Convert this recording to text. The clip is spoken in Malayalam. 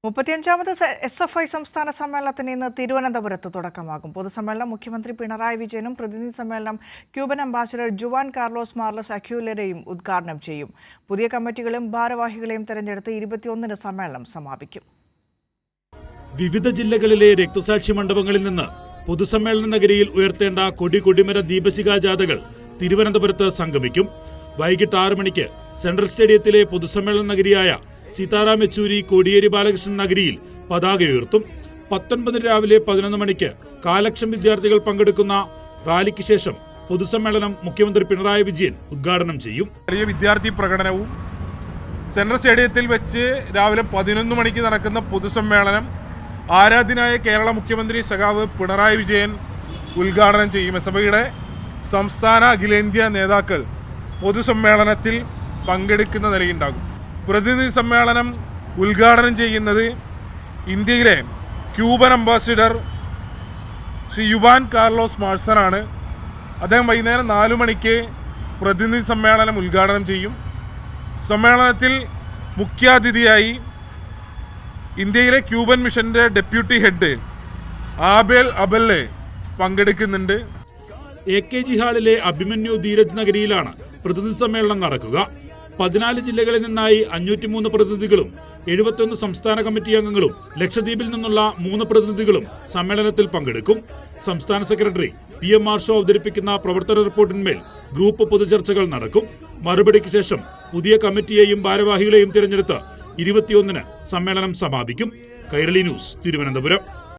35ാമത് SFI സംസ്ഥാന സമ്മേളനത്തിന് ഇന്ന് തിരുവനന്തപുരത്ത് തുടക്കമാകും. പൊതുസമ്മേളനം മുഖ്യമന്ത്രി പിണറായി വിജയനും പ്രതിനിധി സമ്മേളനം ക്യൂബൻ അംബാസിഡർ ജുവാൻ കാർലോസ് മാർലസ് അക്യൂലരയും ഉദ്ഘാടനം ചെയ്യും. പുതിയ കമ്മിറ്റികളെയും ഭാരവാഹികളെയും തെരഞ്ഞെടുത്ത് 21-ന് സമ്മേളനം സമാപിക്കും. വിവിധ ജില്ലകളിലെ രക്തസാക്ഷി മണ്ഡപങ്ങളിൽ നിന്ന് പൊതുസമ്മേളന നഗരിയിൽ ഉയർത്തേണ്ട കൊടിമര ദീപശിഖാ ജാഥകൾ തിരുവനന്തപുരത്ത് സംഗമിക്കും. വൈകിട്ട് 6 മണിക്ക് സെൻട്രൽ സ്റ്റേഡിയത്തിലെ പൊതുസമ്മേളന നഗരിയായ സീതാറാം യെച്ചൂരി കോടിയേരി ബാലകൃഷ്ണൻ നഗരിയിൽ പതാക ഉയർത്തും. 19 രാവിലെ 11 മണിക്ക് കാലക്ഷം വിദ്യാർത്ഥികൾ പങ്കെടുക്കുന്ന റാലിക്ക് ശേഷം പൊതുസമ്മേളനം മുഖ്യമന്ത്രി പിണറായി വിജയൻ ഉദ്ഘാടനം ചെയ്യും. വലിയ വിദ്യാർത്ഥി പ്രകടനവും സെൻട്രൽ സ്റ്റേഡിയത്തിൽ വെച്ച് രാവിലെ 11 മണിക്ക് നടക്കുന്ന പൊതുസമ്മേളനം ആരാധ്യനായ കേരള മുഖ്യമന്ത്രി സഖാവ് പിണറായി വിജയൻ ഉദ്ഘാടനം ചെയ്യും. SFIയുടെ സംസ്ഥാന അഖിലേന്ത്യാ നേതാക്കൾ പൊതുസമ്മേളനത്തിൽ പങ്കെടുക്കുന്ന നിലയുണ്ടാകും. പ്രതിനിധി സമ്മേളനം ഉദ്ഘാടനം ചെയ്യുന്നത് ഇന്ത്യയിലെ Cuban ambassador Shri Juan Carlos മാർസനാണ്. അദ്ദേഹം വൈകുന്നേരം 4 മണിക്ക് പ്രതിനിധി സമ്മേളനം ഉദ്ഘാടനം ചെയ്യും. സമ്മേളനത്തിൽ മുഖ്യാതിഥിയായി ഇന്ത്യയിലെ ക്യൂബൻ മിഷന്റെ ഡെപ്യൂട്ടി ഹെഡ് ആബേൽ അബല്ലെ പങ്കെടുക്കുന്നുണ്ട്. AKG ഹാളിലെ അഭിമന്യു ധീരജ് നഗരിയിലാണ് പ്രതിനിധി സമ്മേളനം നടക്കുക. 14 ജില്ലകളിൽ നിന്നായി 503 പ്രതിനിധികളും 71 സംസ്ഥാന കമ്മിറ്റി അംഗങ്ങളും ലക്ഷദ്വീപിൽ നിന്നുള്ള 3 പ്രതിനിധികളും സമ്മേളനത്തിൽ പങ്കെടുക്കും. സംസ്ഥാന സെക്രട്ടറി PM മാർഷോ അവതരിപ്പിക്കുന്ന പ്രവർത്തന റിപ്പോർട്ടിന്മേൽ ഗ്രൂപ്പ് പൊതുചർച്ചകൾ നടക്കും. മറുപടിക്ക് ശേഷം പുതിയ കമ്മിറ്റിയെയും ഭാരവാഹികളെയും തിരഞ്ഞെടുത്ത് 21-ന് സമ്മേളനം സമാപിക്കും. കൈരളി ന്യൂസ്, തിരുവനന്തപുരം.